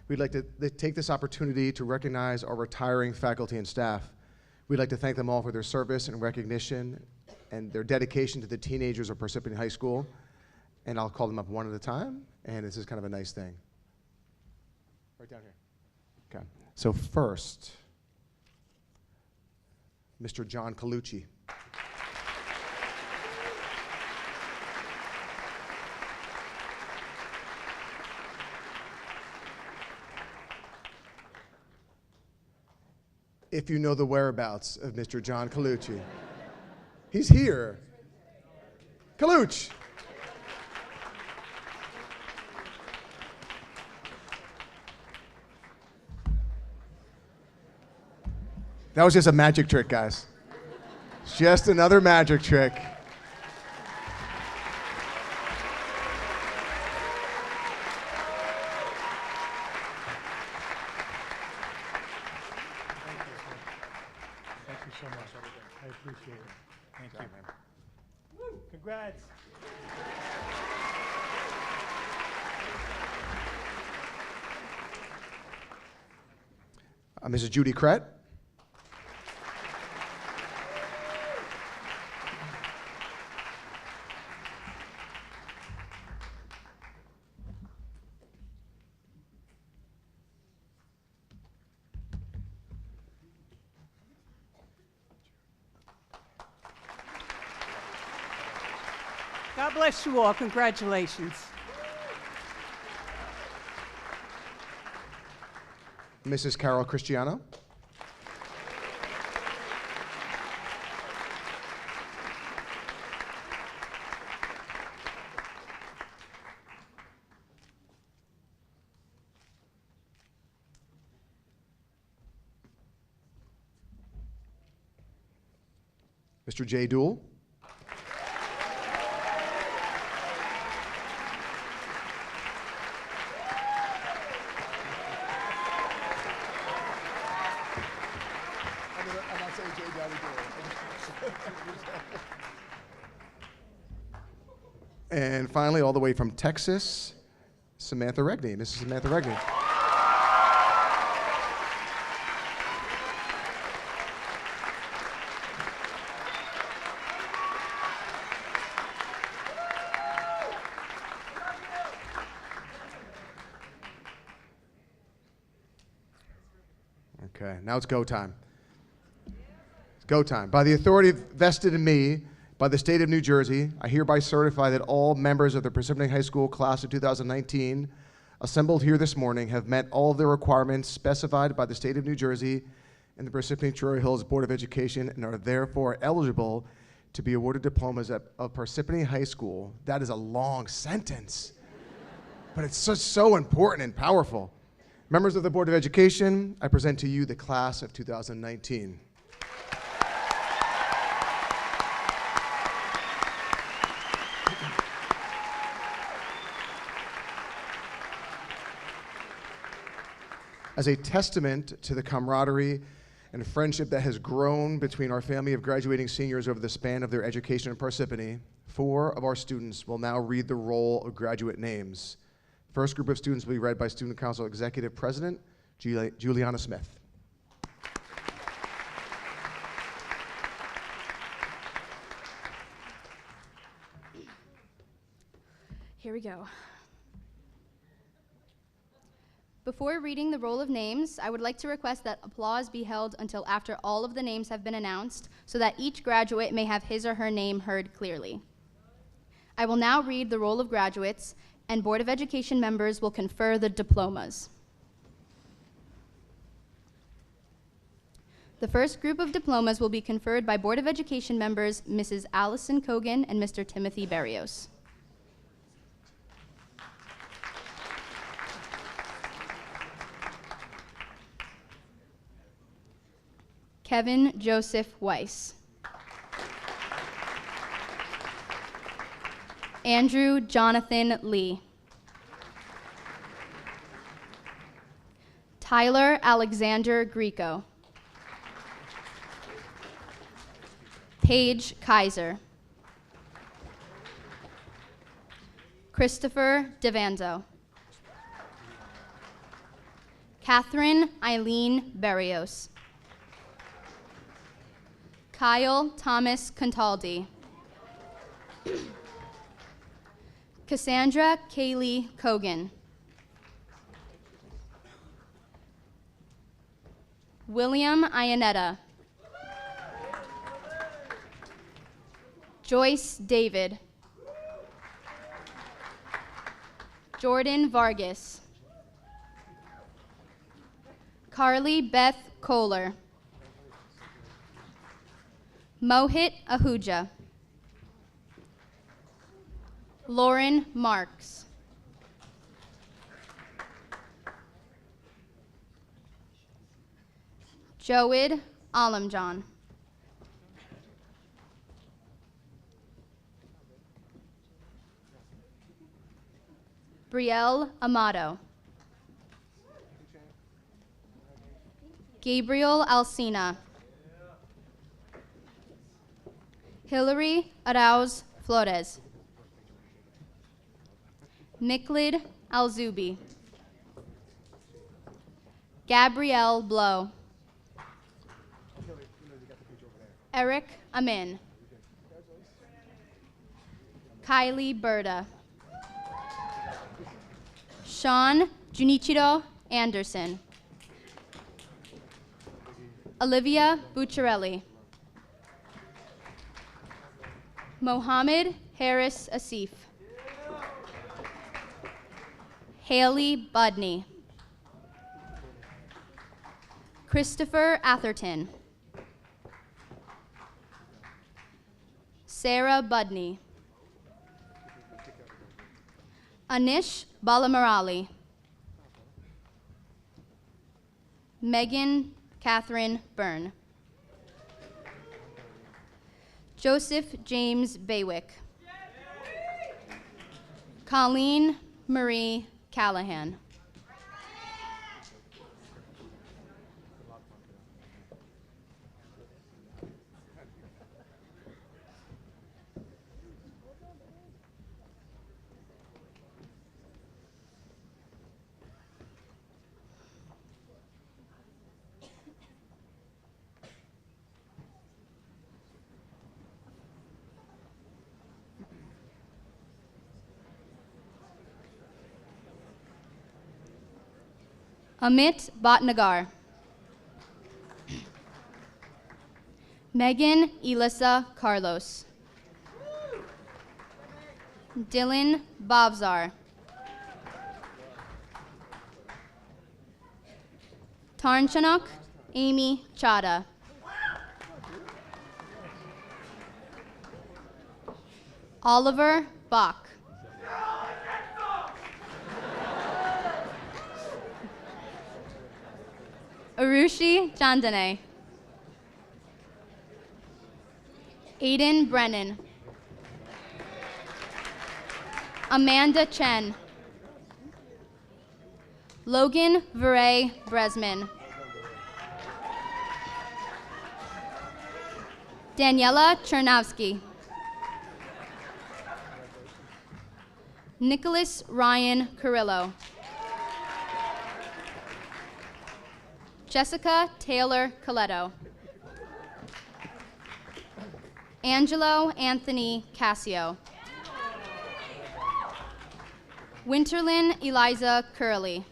we'd like to take this opportunity to recognize our retiring faculty and staff. We'd like to thank them all for their service and recognition and their dedication to the teenagers of Parsippany High School. And I'll call them up one at a time, and this is kind of a nice thing. Right down here. Okay. So first, Mr. John Colucci. If you know the whereabouts of Mr. John Colucci. He's here. Colucci. That was just a magic trick, guys. Just another magic trick. Thank you so much. I appreciate it. Thank you. Woo, congrats. Mrs. Judy Krett. God bless you all. Congratulations. Mrs. Carol Cristiano. Mr. Jay Dool. And finally, all the way from Texas, Samantha Regney, Mrs. Samantha Regney. Okay, now it's go time. It's go time. By the authority vested in me by the state of New Jersey, I hereby certify that all members of the Parsippany High School class of 2019 assembled here this morning have met all of the requirements specified by the state of New Jersey and the Parsippany Troy Hills Board of Education and are therefore eligible to be awarded diplomas of Parsippany High School. That is a long sentence, but it's so important and powerful. Members of the Board of Education, I present to you the class of 2019. As a testament to the camaraderie and friendship that has grown between our family of graduating seniors over the span of their education in Parsippany, 4 of our students will now read the roll of graduate names. First group of students will be read by Student Council Executive President Juliana Smith. here we go. Before reading the roll of names, I would like to request that applause be held until after all of the names have been announced so that each graduate may have his or her name heard clearly. I will now read the roll of graduates, and Board of Education members will confer the diplomas. The first group of diplomas will be conferred by Board of Education members Mrs. Allison Kogan and Mr. Timothy Berrios. Kevin Joseph Weiss. Andrew Jonathan Lee. Tyler Alexander Greco. Paige Kaiser. Christopher Devanzo. Catherine Eileen Berrios. Kyle Thomas Contaldi. Cassandra Kaylee Kogan. William Iannetta. Joyce David. Jordan Vargas. Carly Beth Kohler. Mohit Ahuja. Lauren Marks. Joed Alamjan. Brielle Amato. Gabriel Alsina. Hillary Arauz Flores. Niklid Alzubi. Gabrielle Blow. Eric Amin. Kylie Berta. Sean Junichiro Anderson. Olivia Bucciarelli. Mohammed Harris Asif. Haley Budney. Christopher Atherton. Sarah Budney. Anish Balamarali. Megan Catherine Byrne. Joseph James Baywick. Colleen Marie Callahan. Amit Bhatnagar. Megan Elissa Carlos. Dylan Bobzar. Tarnchanuk Amy Chada. Oliver Bach. Arushi Chandane. Aiden Brennan. Amanda Chen. Logan Veray Bresman. Daniela Chernowski. Nicholas Ryan Carrillo. Jessica Taylor Coletto. Angelo Anthony Cassio. Winterlyn Eliza Curley.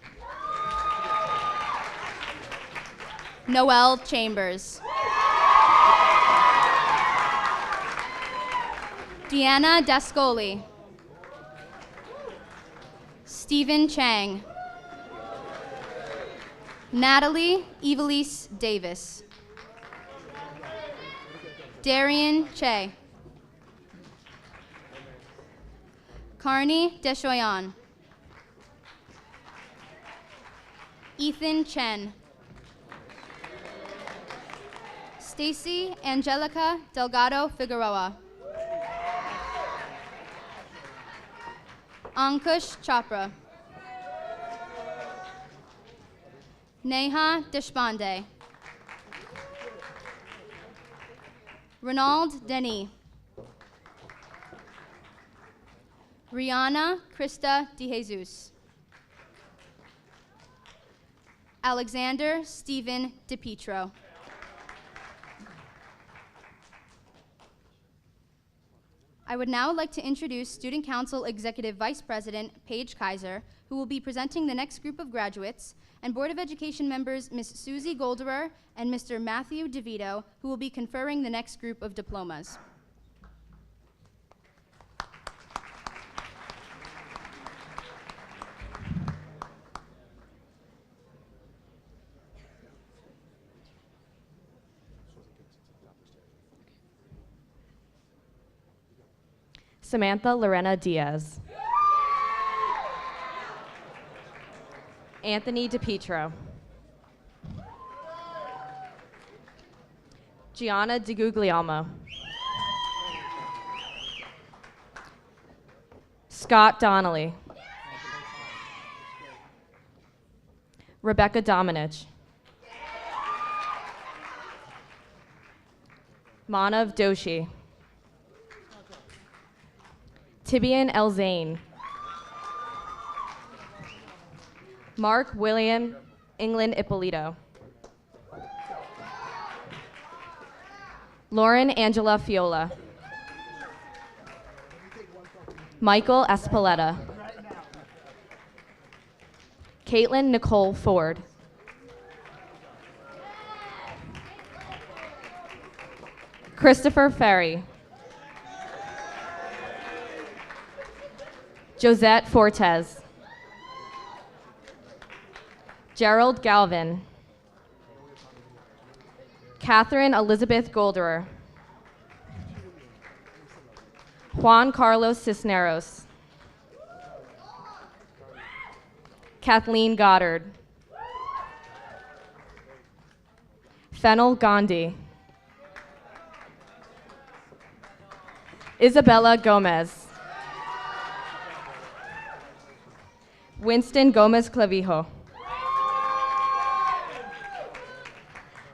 Noelle Chambers. Deanna Dascoli. Stephen Chang. Natalie Evelise Davis. Darian Che. Carney Deshoyan. Ethan Chen. Stacy Angelica Delgado Figueroa. Ankush Chopra. Neha Deshpande. Ronald Denis. Rihanna Krista DeJesus. Alexander Stephen DePietro. I would now like to introduce Student Council Executive Vice President Paige Kaiser, who will be presenting the next group of graduates, and Board of Education members Ms. Susie Golderer and Mr. Matthew DeVito, who will be conferring the next group of diplomas. Samantha Lorena Diaz. Anthony DePietro. Gianna DeGuglielmo. Scott Donnelly. Rebecca Dominich. Manav Doshi. Tibian Elzane. Mark William England Ippolito. Lauren Angela Fiola. Michael Espaleta. Caitlin Nicole Ford. Christopher Ferry. Josette Fortes. Gerald Galvin. Catherine Elizabeth Golderer. Juan Carlos Cisneros. Kathleen Goddard. Fennel Gandhi. Isabella Gomez. Winston Gomez Clavijo.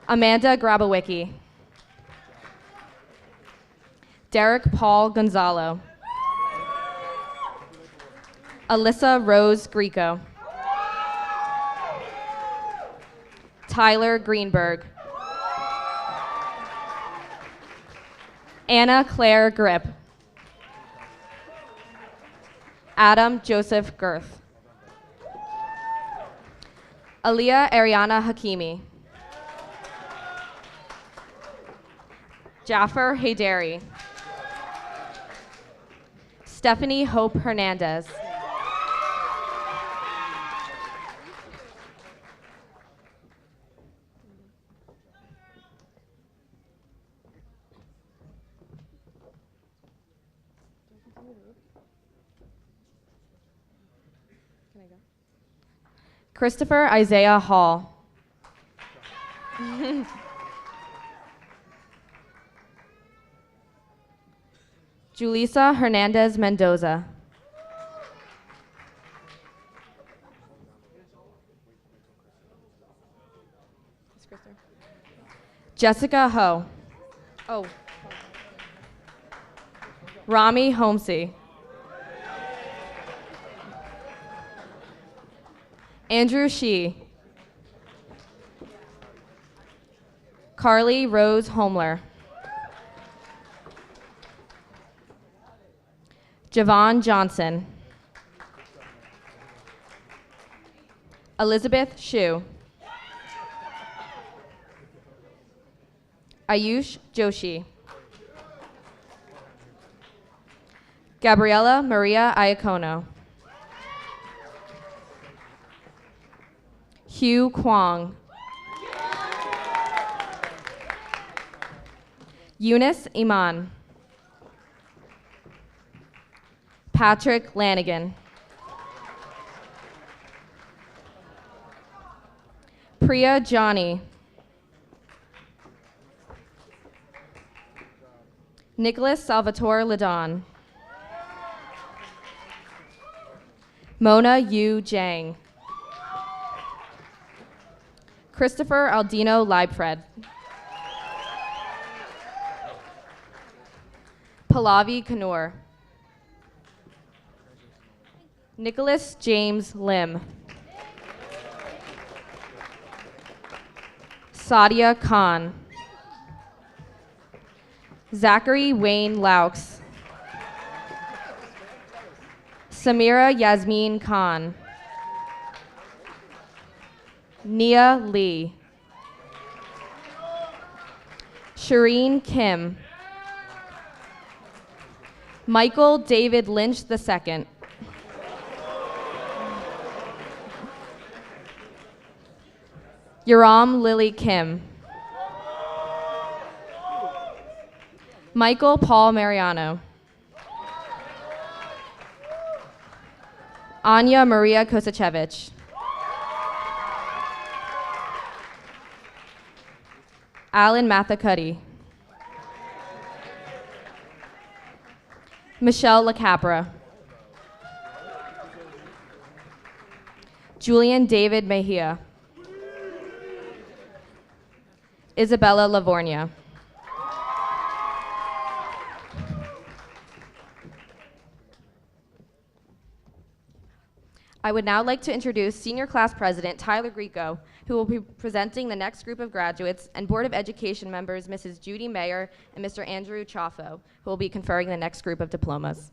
Amanda Grabowicki. Derek Paul Gonzalo. Alyssa Rose Greco. Tyler Greenberg. Anna Claire Grip. Adam Joseph Girth. Aliyah Ariana Hakimi. Jaffer Haydari. Stephanie Hope Hernandez. Christopher Isaiah Hall. Julissa Hernandez Mendoza. Jessica Ho. Oh. Rami Homsey. Andrew Shee. Carly Rose Homler. Javon Johnson. Elizabeth Shu. Ayush Joshi. Gabriela Maria Iacono. Hugh Kwong. Eunice Iman. Patrick Lanigan. Priya Johnny. Nicholas Salvatore Ladon. Mona Yu Jang. Christopher Aldino Leibfred. Pallavi Kanur. Nicholas James Lim. Sadia Khan. Zachary Wayne Laux. Samira Yasmin Khan. Nia Lee. Shireen Kim. Michael David Lynch II. Yoram Lily Kim. Michael Paul Mariano. Anya Maria Kosachevich. Alan Mathacuddy. Michelle LaCapra. Julian David Mejia. Isabella Lavornia. I would now like to introduce Senior Class President Tyler Grieco, who will be presenting the next group of graduates, and Board of Education members Mrs. Judy Mayer and Mr. Andrew Chaffo, who will be conferring the next group of diplomas.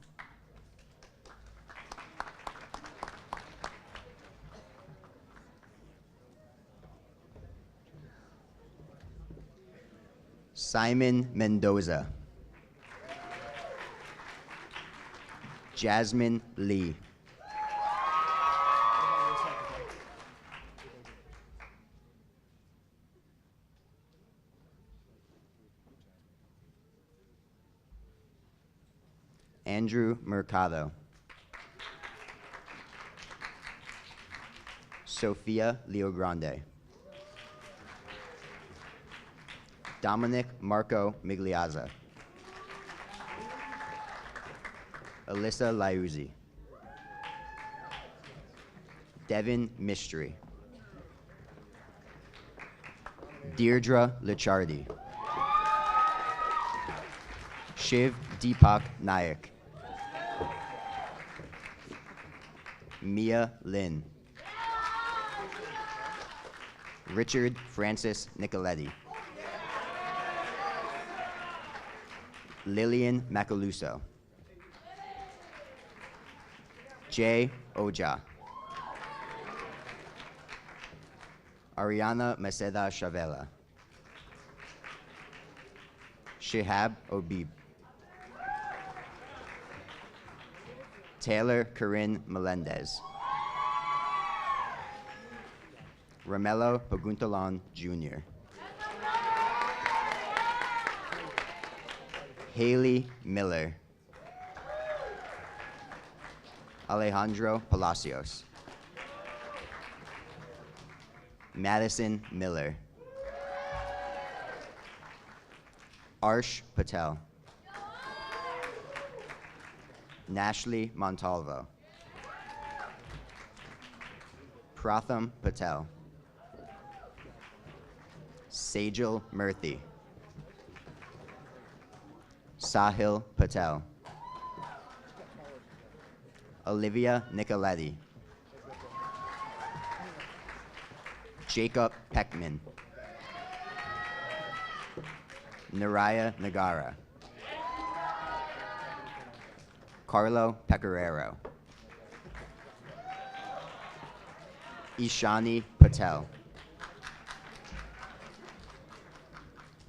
Simon Mendoza. Jasmine Lee. Andrew Mercado. Sophia Leogrande. Dominic Marco Migliazza. Alyssa Liuzzi. Devin Mistry. Deirdre Lichardi. Shiv Deepak Nayak. Mia Lin. Richard Francis Nicoletti. Lillian Macaluso. Jay Oja. Ariana Maceda Chavela. Shihab Obib. Taylor Corinne Melendez. Romello Paguntalan Jr. Haley Miller. Alejandro Palacios. Madison Miller. Arsh Patel. Nashley Montalvo. Pratham Patel. Sajal Murthy. Sahil Patel. Olivia Nicoletti. Jacob Peckman. Naraya Nagara. Carlo Pecoraro. Ishani Patel.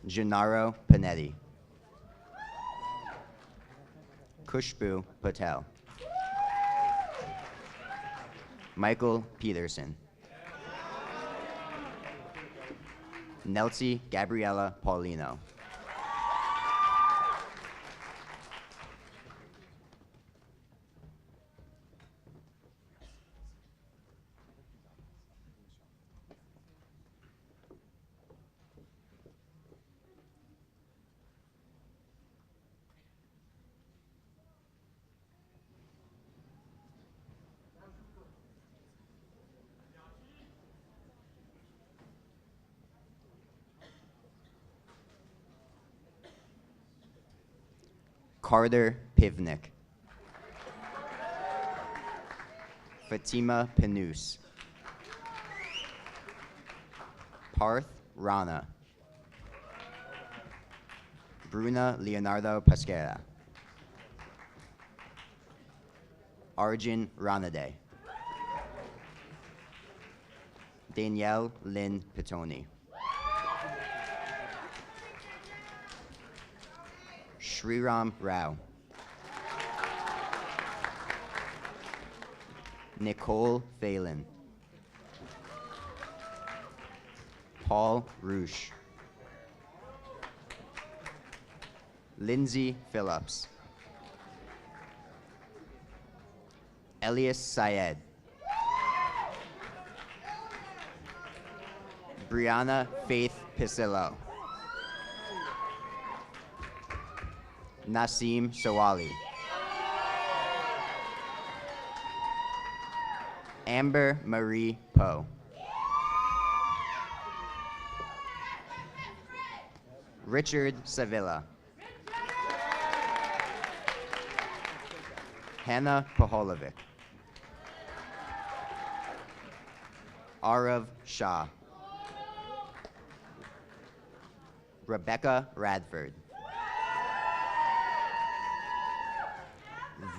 Gennaro Panetti. Kushbu Patel. Michael Peterson. Nelsie Gabriela Paulino. Carter Pivnik. Fatima Panus. Parth Rana. Bruna Leonardo Pesquera. Arjun Ranade. Danielle Lynn Pitoni. Shriram Rao. Nicole Phelan. Paul Roosh. Lindsay Phillips. Elias Syed. Brianna Faith Pisillo. Nasim Sawali. Amber Marie Poe. Richard Sevilla. Hannah Paholovic. Arav Shah. Rebecca Radford.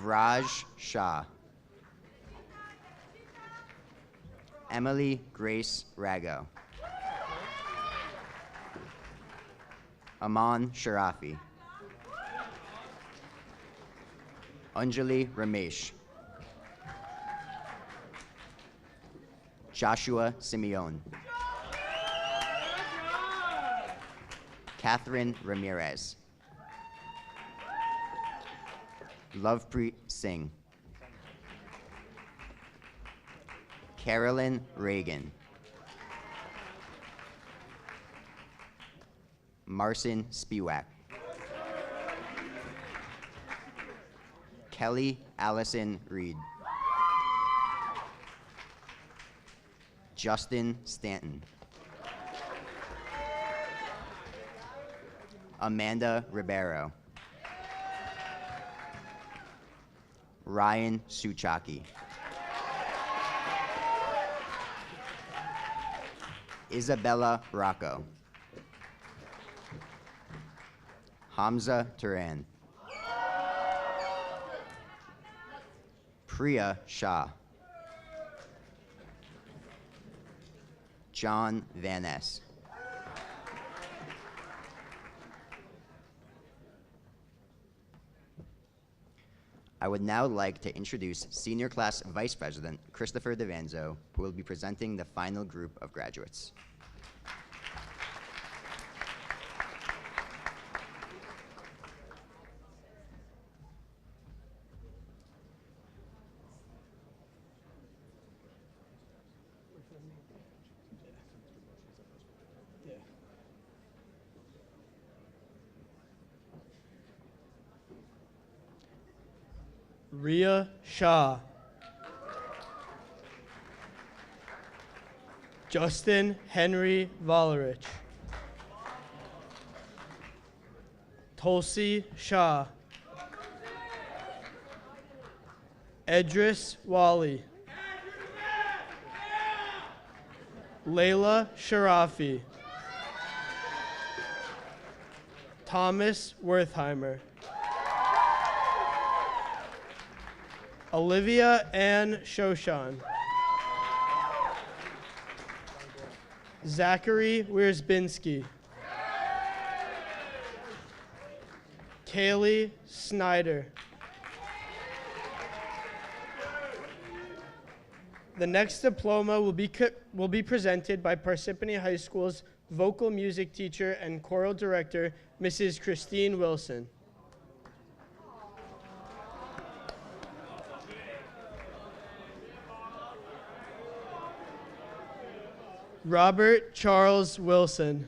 Vraj Shah. Emily Grace Rago. Aman Sharafi. Anjali Ramesh. Joshua Simeon. Catherine Ramirez. Lovepreet Singh. Carolyn Reagan. Marcin Spiewak. Kelly Allison Reed. Justin Stanton. Amanda Ribeiro. Ryan Suchaki. Isabella Rocco. Hamza Turan. Priya Shah. John Van Ness. I would now like to introduce Senior Class Vice President Christopher DeVanzo, who will be presenting the final group of graduates. Ria Shah. Justin Henry Valerich. Tulsi Shah. Edris Wali. Layla Sharafi. Thomas Wertheimer. Olivia Ann Shoshan. Zachary Wierzbinski. Kaylee Snyder. The next diploma will be presented by Parsippany High School's vocal music teacher and choral director, Mrs. Christine Wilson. Robert Charles Wilson.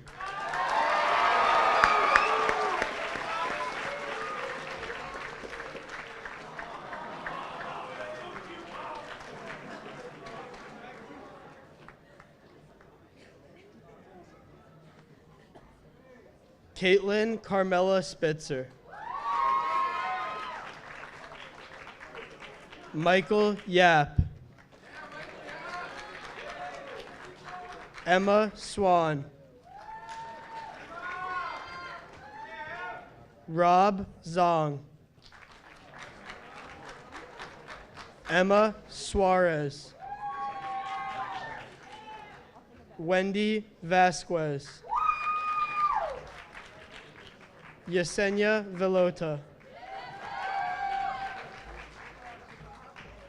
Caitlin Carmela Spitzer. Michael Yap. Emma Swan. Rob Zong. Emma Suarez. Wendy Vasquez. Yesenia Velota.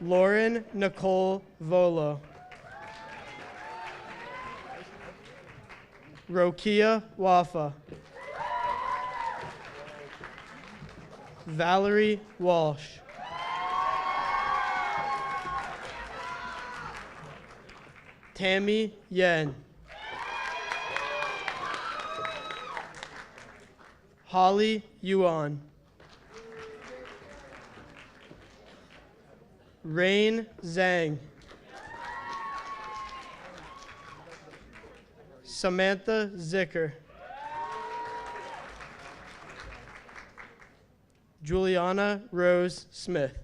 Lauren Nicole Volo. Rokia Wafa. Valerie Walsh. Tammy Yen. Holly Yuan. Rain Zhang. Samantha Zicker. Juliana Rose Smith.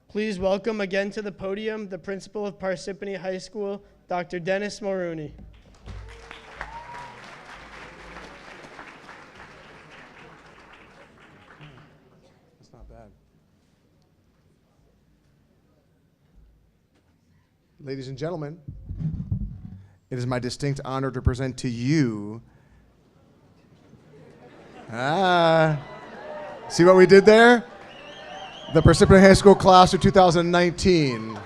Please welcome again to the podium the principal of Parsippany High School, Dr. Dennis Mulrooney. That's not bad. Ladies and gentlemen, it is my distinct honor to present to you. See what we did there? The Parsippany High School class of 2019.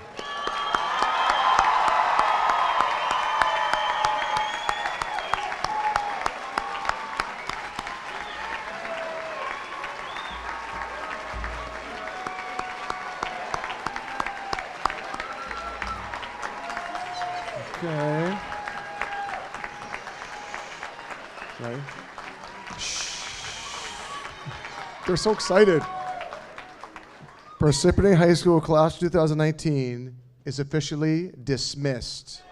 Okay. Right. Shh. They're so excited. Parsippany High School Class 2019 is officially dismissed.